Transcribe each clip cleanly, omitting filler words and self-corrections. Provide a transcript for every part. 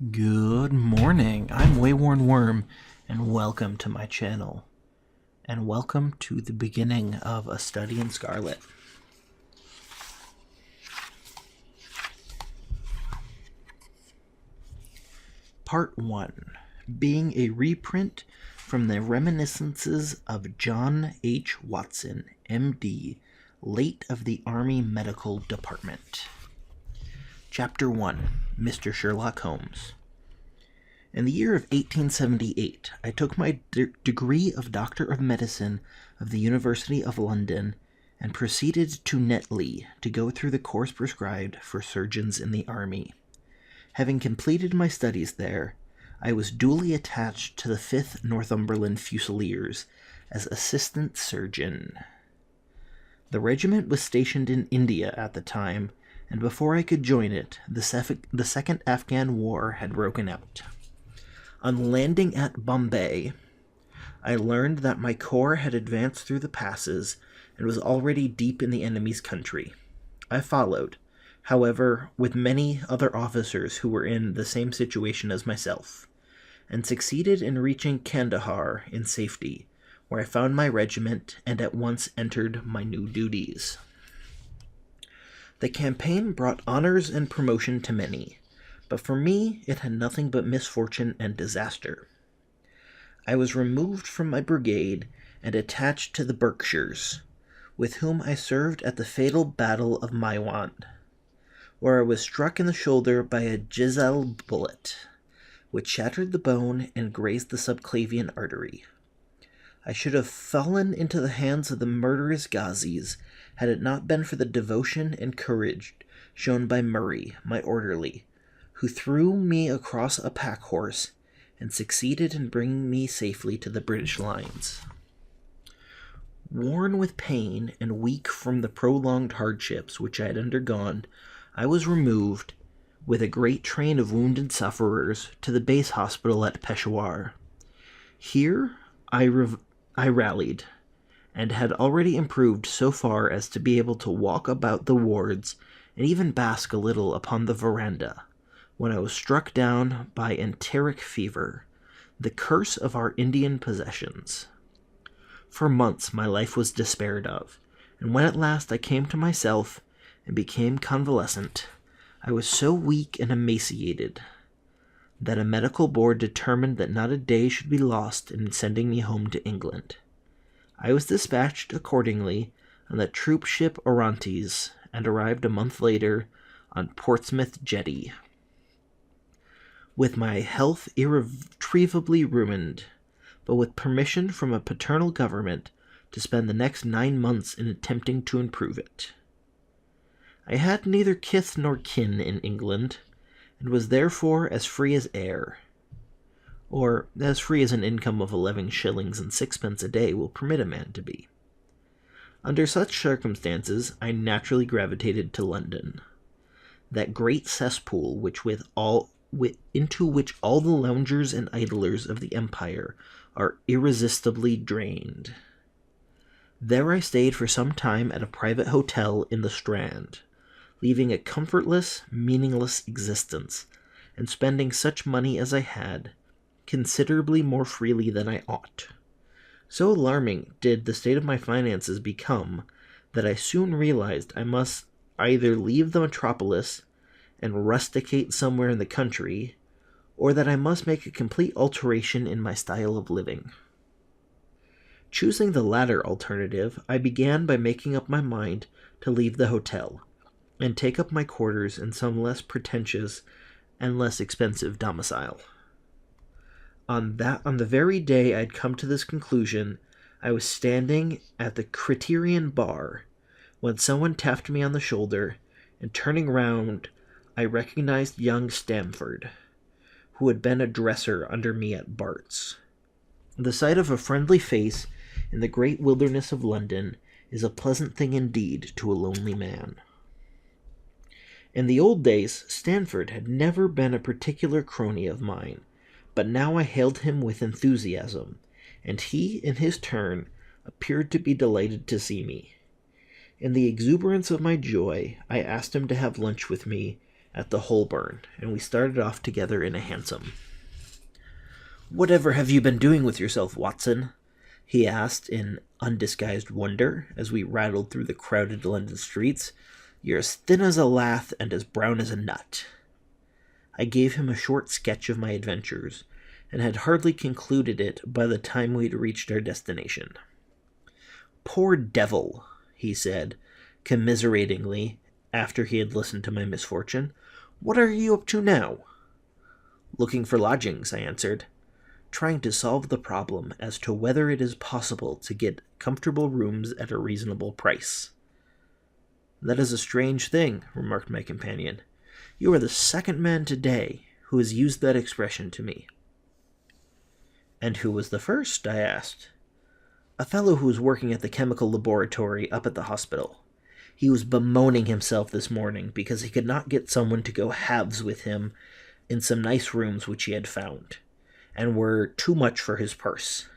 Good morning, I'm WaywornWyrm, and welcome to my channel. And welcome to the beginning of A Study in Scarlet. Part 1. Being a reprint from the reminiscences of John H. Watson, M.D., late of the Army Medical Department. Chapter 1. Mr. Sherlock Holmes. In the year of 1878, I took my degree of Doctor of Medicine of the University of London and proceeded to Netley to go through the course prescribed for surgeons in the Army. Having completed my studies there, I was duly attached to the 5th Northumberland Fusiliers as assistant surgeon. The regiment was stationed in India at the time, and before I could join it, the Second Afghan War had broken out. On landing at Bombay, I learned that my corps had advanced through the passes and was already deep in the enemy's country. I followed, however, with many other officers who were in the same situation as myself, and succeeded in reaching Kandahar in safety, where I found my regiment and at once entered my new duties. The campaign brought honors and promotion to many, but for me it had nothing but misfortune and disaster. I was removed from my brigade and attached to the Berkshires, with whom I served at the fatal Battle of Maiwand, where I was struck in the shoulder by a Giselle bullet, which shattered the bone and grazed the subclavian artery. I should have fallen into the hands of the murderous Ghazis had it not been for the devotion and courage shown by Murray, my orderly, who threw me across a pack horse and succeeded in bringing me safely to the British lines. Worn with pain and weak from the prolonged hardships which I had undergone, I was removed, with a great train of wounded sufferers, to the base hospital at Peshawar. Here I rallied, and had already improved so far as to be able to walk about the wards and even bask a little upon the veranda, when I was struck down by enteric fever, the curse of our Indian possessions. For months my life was despaired of, and when at last I came to myself and became convalescent, I was so weak and emaciated that a medical board determined that not a day should be lost in sending me home to England. I was dispatched accordingly on the troop ship Orontes, and arrived a month later on Portsmouth jetty, with my health irretrievably ruined, but with permission from a paternal government to spend the next 9 months in attempting to improve it. I had neither kith nor kin in England, and was therefore as free as air, or as free as an income of 11 shillings and 6pence a day will permit a man to be. Under such circumstances, I naturally gravitated to London, that great cesspool into which all the loungers and idlers of the empire are irresistibly drained. There I stayed for some time at a private hotel in the Strand, leaving a comfortless, meaningless existence, and spending such money as I had, considerably more freely than I ought. So alarming did the state of my finances become that I soon realized I must either leave the metropolis and rusticate somewhere in the country, or that I must make a complete alteration in my style of living. Choosing the latter alternative, I began by making up my mind to leave the hotel, and take up my quarters in some less pretentious and less expensive domicile. On the very day I had come to this conclusion, I was standing at the Criterion bar, when someone tapped me on the shoulder, and turning round, I recognized young Stamford, who had been a dresser under me at Bart's. The sight of a friendly face in the great wilderness of London is a pleasant thing indeed to a lonely man. In the old days, Stamford had never been a particular crony of mine, but now I hailed him with enthusiasm, and he, in his turn, appeared to be delighted to see me. In the exuberance of my joy, I asked him to have lunch with me, at the Holborn, and we started off together in a hansom. "Whatever have you been doing with yourself, Watson?" he asked in undisguised wonder as we rattled through the crowded London streets. "You're as thin as a lath and as brown as a nut." I gave him a short sketch of my adventures, and had hardly concluded it by the time we had reached our destination. "Poor devil," he said, commiseratingly, after he had listened to my misfortune. "What are you up to now?" "Looking for lodgings," I answered, trying to solve the problem as to whether it is possible to get comfortable rooms at a reasonable price. "That is a strange thing," remarked my companion. "You are the second man today who has used that expression to me." "And who was the first?" I asked. "A fellow who was working at the chemical laboratory up at the hospital. He was bemoaning himself this morning because he could not get someone to go halves with him in some nice rooms which he had found, and were too much for his purse."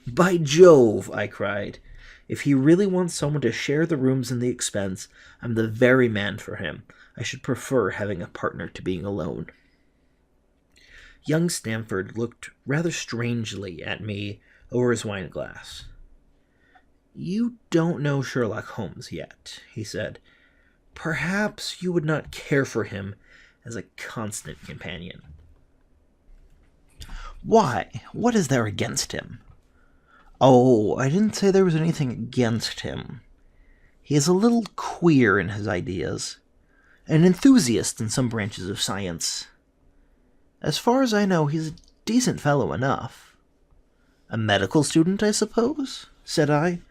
"By Jove!" I cried. "If he really wants someone to share the rooms and the expense, I'm the very man for him. I should prefer having a partner to being alone." Young Stamford looked rather strangely at me over his wine glass. "You don't know Sherlock Holmes yet," he said. "Perhaps you would not care for him as a constant companion." "Why? What is there against him?" "Oh, I didn't say there was anything against him. He is a little queer in his ideas. An enthusiast in some branches of science. As far as I know, he's a decent fellow enough." "A medical student, I suppose?" said I.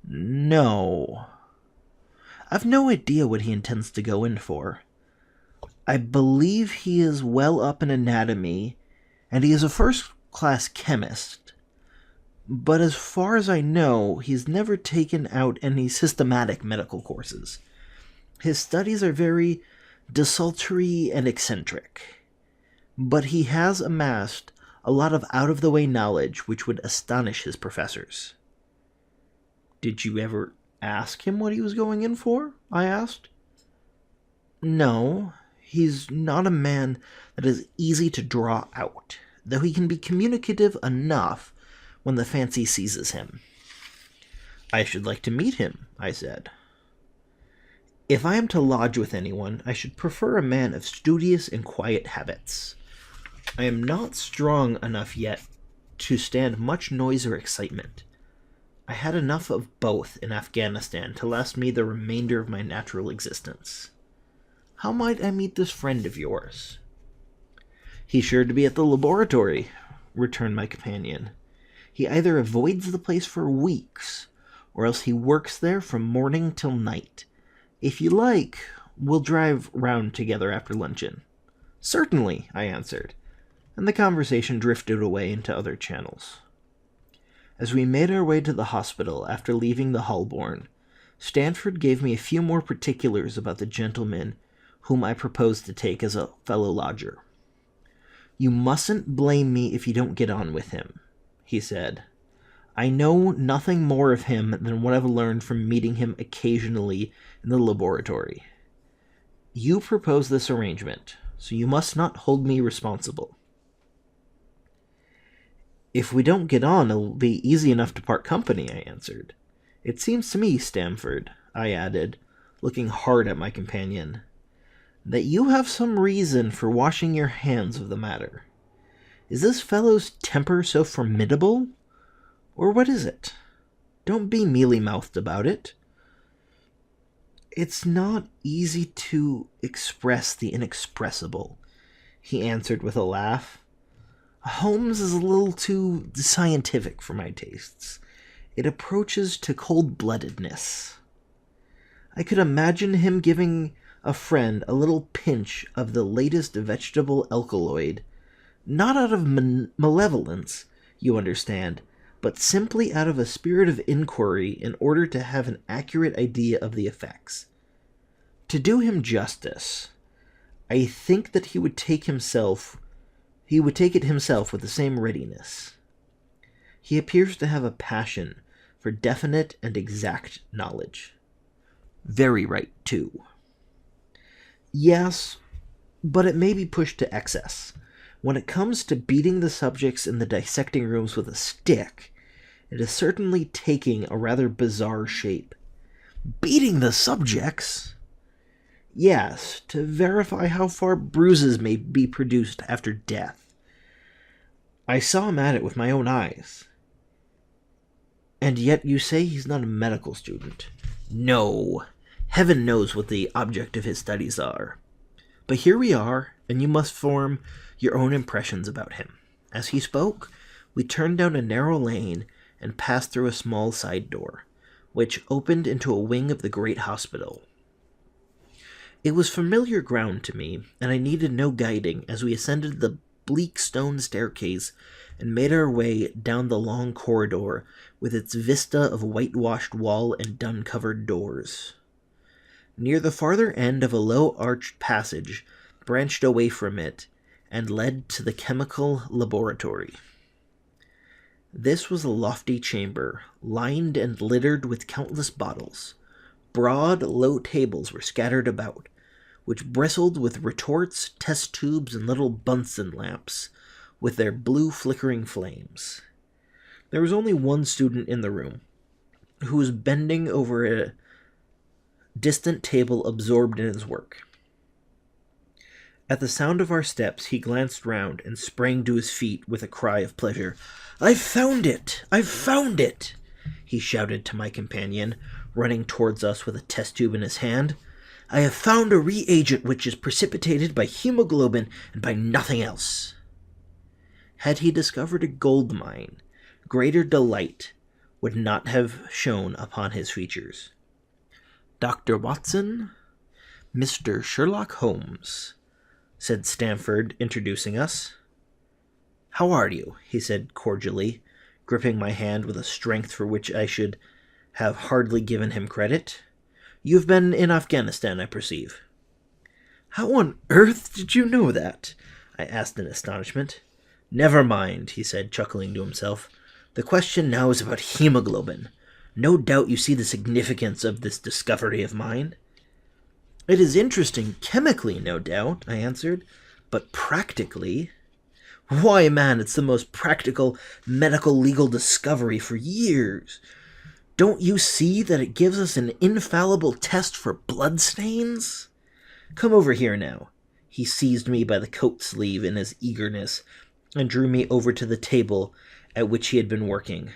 "No. I've no idea what he intends to go in for. I believe he is well up in anatomy, and he is a first-class chemist. But as far as I know, he's never taken out any systematic medical courses. His studies are very desultory and eccentric. But he has amassed a lot of out-of-the-way knowledge which would astonish his professors." "Did you ever ask him what he was going in for?" I asked. "No. He's not a man that is easy to draw out, though he can be communicative enough when the fancy seizes him." "I should like to meet him," I said. "If I am to lodge with anyone, I should prefer a man of studious and quiet habits. I am not strong enough yet to stand much noise or excitement. I had enough of both in Afghanistan to last me the remainder of my natural existence. How might I meet this friend of yours?" "He's sure to be at the laboratory," returned my companion. "He either avoids the place for weeks, or else he works there from morning till night. If you like, we'll drive round together after luncheon." "Certainly," I answered, and the conversation drifted away into other channels. As we made our way to the hospital after leaving the Holborn, Stanford gave me a few more particulars about the gentleman whom I proposed to take as a fellow lodger. "You mustn't blame me if you don't get on with him," he said. "I know nothing more of him than what I've learned from meeting him occasionally in the laboratory. You proposed this arrangement, so you must not hold me responsible." "If we don't get on, it'll be easy enough to part company," I answered. "It seems to me, Stamford," I added, looking hard at my companion, "that you have some reason for washing your hands of the matter. Is this fellow's temper so formidable? Or what is it? Don't be mealy-mouthed about it." "It's not easy to express the inexpressible," he answered with a laugh. "Holmes is a little too scientific for my tastes. It approaches to cold-bloodedness. I could imagine him giving a friend a little pinch of the latest vegetable alkaloid, not out of malevolence, you understand, but simply out of a spirit of inquiry in order to have an accurate idea of the effects. To do him justice, I think that he would take it himself with the same readiness. He appears to have a passion for definite and exact knowledge. Very right, too. Yes, but it may be pushed to excess. When it comes to beating the subjects in the dissecting rooms with a stick, it is certainly taking a rather bizarre shape. Beating the subjects? Yes, to verify how far bruises may be produced after death. I saw him at it with my own eyes. And yet you say he's not a medical student. No. Heaven knows what the object of his studies are. But here we are, and you must form your own impressions about him. As he spoke, we turned down a narrow lane and passed through a small side door, which opened into a wing of the great hospital. It was familiar ground to me, and I needed no guiding as we ascended the bleak stone staircase and made our way down the long corridor with its vista of whitewashed wall and dun-covered doors. Near the farther end of a low-arched passage branched away from it and led to the chemical laboratory. This was a lofty chamber, lined and littered with countless bottles. Broad, low tables were scattered about, which bristled with retorts, test tubes, and little Bunsen lamps, with their blue flickering flames. There was only one student in the room, who was bending over a distant table absorbed in his work. At the sound of our steps, he glanced round and sprang to his feet with a cry of pleasure. "I've found it! I've found it!" he shouted to my companion, running towards us with a test tube in his hand. "I have found a reagent which is precipitated by hemoglobin and by nothing else." Had he discovered a gold mine, greater delight would not have shone upon his features. "Dr. Watson, Mr. Sherlock Holmes," said Stamford, introducing us. "How are you?" he said cordially, gripping my hand with a strength for which I should have hardly given him credit. "You've been in Afghanistan, I perceive." "How on earth did you know that?" I asked in astonishment. "Never mind," he said, chuckling to himself. "The question now is about hemoglobin. No doubt you see the significance of this discovery of mine." "It is interesting chemically, no doubt," I answered, "but practically—" "Why, man, it's the most practical medical legal discovery for years. Don't you see that it gives us an infallible test for blood stains? Come over here now." He seized me by the coat sleeve in his eagerness and drew me over to the table at which he had been working.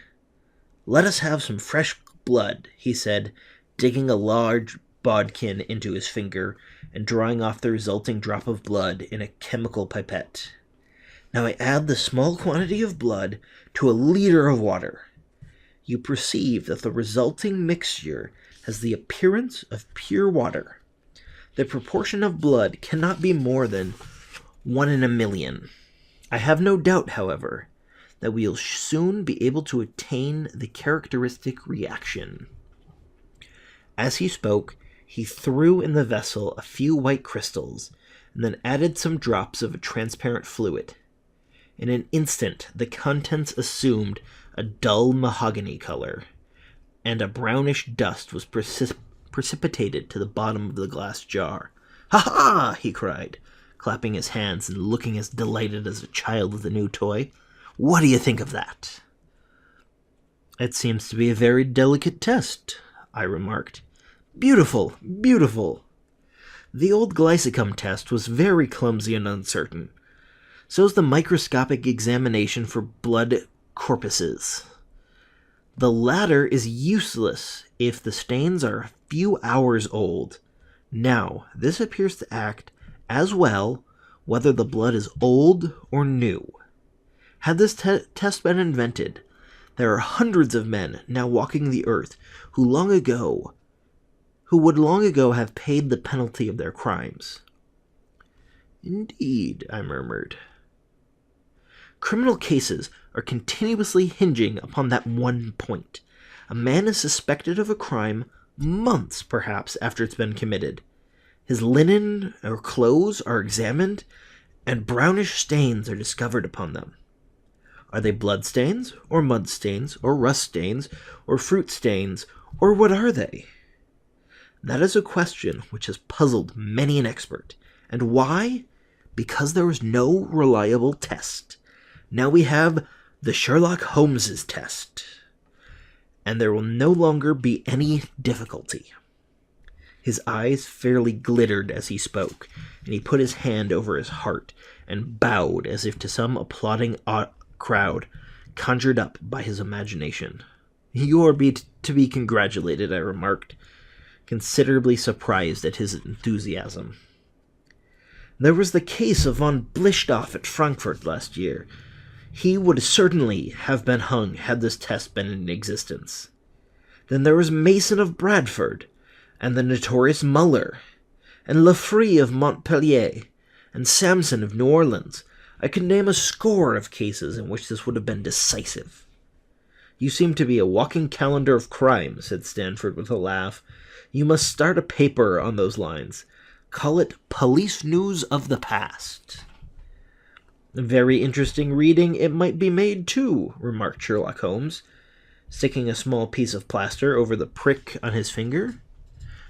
"Let us have some fresh blood," he said, digging a large bodkin into his finger and drawing off the resulting drop of blood in a chemical pipette. "Now I add the small quantity of blood to a liter of water. You perceive that the resulting mixture has the appearance of pure water. The proportion of blood cannot be more than 1 in a million. I have no doubt, however, that we will soon be able to attain the characteristic reaction." As he spoke, he threw in the vessel a few white crystals, and then added some drops of a transparent fluid. In an instant, the contents assumed a dull mahogany color, and a brownish dust was precipitated to the bottom of the glass jar. "Ha ha!" he cried, clapping his hands and looking as delighted as a child with a new toy. "What do you think of that?" "It seems to be a very delicate test," I remarked. "Beautiful, beautiful. The old glycicum test was very clumsy and uncertain. So's the microscopic examination for blood corpuscles. The latter is useless if the stains are a few hours old. Now, this appears to act as well whether the blood is old or new. Had this test been invented, there are hundreds of men now walking the earth who would long ago have paid the penalty of their crimes." "Indeed," I murmured. "Criminal cases are continuously hinging upon that one point. A man is suspected of a crime months, perhaps, after it's been committed. His linen or clothes are examined, and brownish stains are discovered upon them. Are they blood stains, or mud stains, or rust stains, or fruit stains, or what are they? That is a question which has puzzled many an expert. And why? because there was no reliable test. Now we have the Sherlock Holmes test, and there will no longer be any difficulty. His eyes fairly glittered as he spoke, and he put his hand over his heart and bowed as if to some applauding crowd conjured up by his imagination. "You are to be congratulated," I remarked, considerably surprised at his enthusiasm. "There was the case of von Blischdorf at Frankfurt last year. He would certainly have been hung had this test been in existence. Then there was Mason of Bradford, and the notorious Muller, and Lafrey of Montpellier, and Samson of New Orleans. I could name a score of cases in which this would have been decisive." "You seem to be a walking calendar of crime," said Stanford with a laugh. "You must start a paper on those lines. Call it Police News of the Past." "Very interesting reading it might be made, too," remarked Sherlock Holmes, sticking a small piece of plaster over the prick on his finger.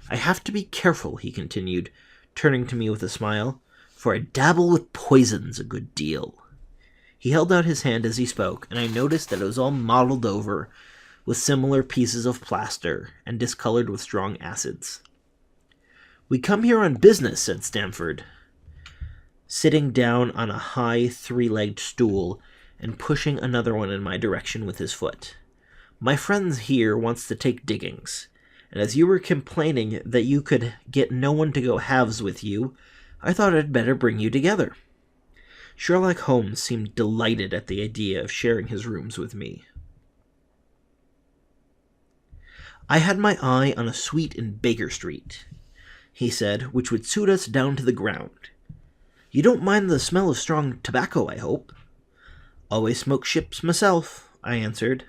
"I have to be careful," he continued, turning to me with a smile, "for I dabble with poisons a good deal." He held out his hand as he spoke, and I noticed that it was all mottled over with similar pieces of plaster and discolored with strong acids. "We come here on business," said Stamford, sitting down on a high three-legged stool and pushing another one in my direction with his foot. "My friend here wants to take diggings, and as you were complaining that you could get no one to go halves with you, I thought I'd better bring you together." Sherlock Holmes seemed delighted at the idea of sharing his rooms with me. "I had my eye on a suite in Baker Street," he said, "which would suit us down to the ground. You don't mind the smell of strong tobacco, I hope?" "Always smoke ships myself," I answered.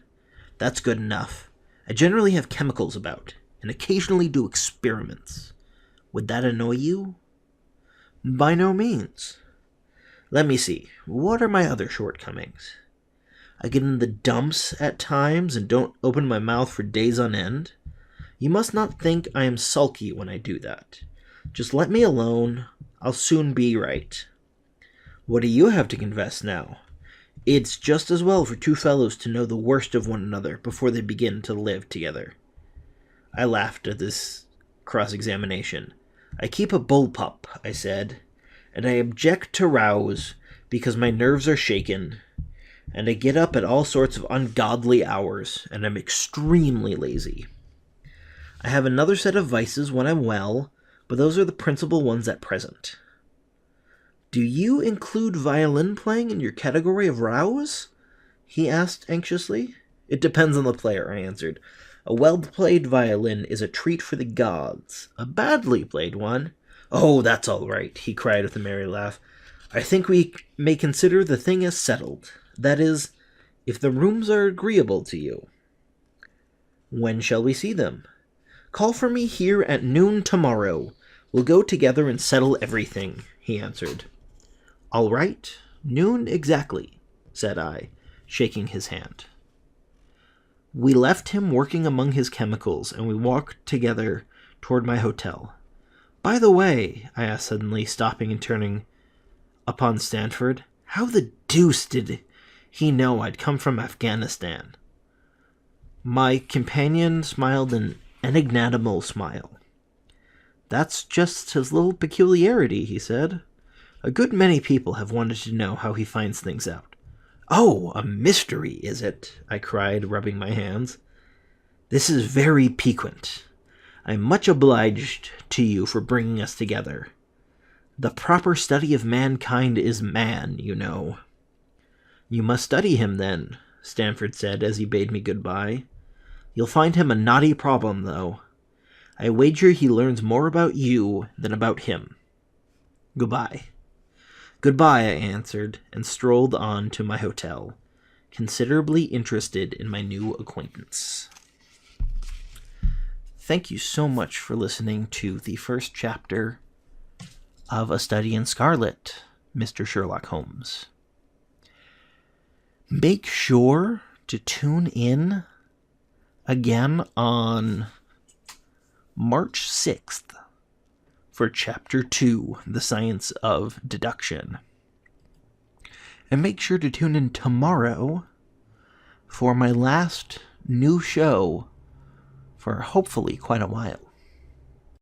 "That's good enough. I generally have chemicals about, and occasionally do experiments. Would that annoy you?" "By no means. Let me see. What are my other shortcomings? I get in the dumps at times and don't open my mouth for days on end. You must not think I am sulky when I do that. Just let me alone. I'll soon be right. What do you have to confess now? It's just as well for two fellows to know the worst of one another before they begin to live together." I laughed at this cross-examination. "I keep a bullpup," I said, "and I object to rows because my nerves are shaken, and I get up at all sorts of ungodly hours, and I'm extremely lazy. I have another set of vices when I'm well, but those are the principal ones at present." "Do you include violin playing in your category of rows?" he asked anxiously. "It depends on the player," I answered. "A well-played violin is a treat for the gods. A badly played one—" "Oh, that's all right," he cried with a merry laugh. "I think we may consider the thing as settled. That is, if the rooms are agreeable to you." "When shall we see them?" "Call for me here at noon tomorrow. We'll go together and settle everything," he answered. "All right, noon exactly," said I, shaking his hand. We left him working among his chemicals, and we walked together toward my hotel. "By the way," I asked suddenly, stopping and turning upon Stanford, "how the deuce did he know I'd come from Afghanistan?" My companion smiled an enigmatical smile. "That's just his little peculiarity," he said. "A good many people have wanted to know how he finds things out." "Oh, a mystery, is it?" I cried, rubbing my hands. "This is very piquant. I'm much obliged to you for bringing us together. The proper study of mankind is man, you know." "You must study him, then," Stanford said as he bade me goodbye. "You'll find him a knotty problem, though. I wager he learns more about you than about him. Goodbye." "Goodbye," I answered, and strolled on to my hotel, considerably interested in my new acquaintance. Thank you so much for listening to the first chapter of A Study in Scarlet, Mr. Sherlock Holmes. Make sure to tune in again on March 6th for Chapter 2, The Science of Deduction. And make sure to tune in tomorrow for my last new show for hopefully quite a while.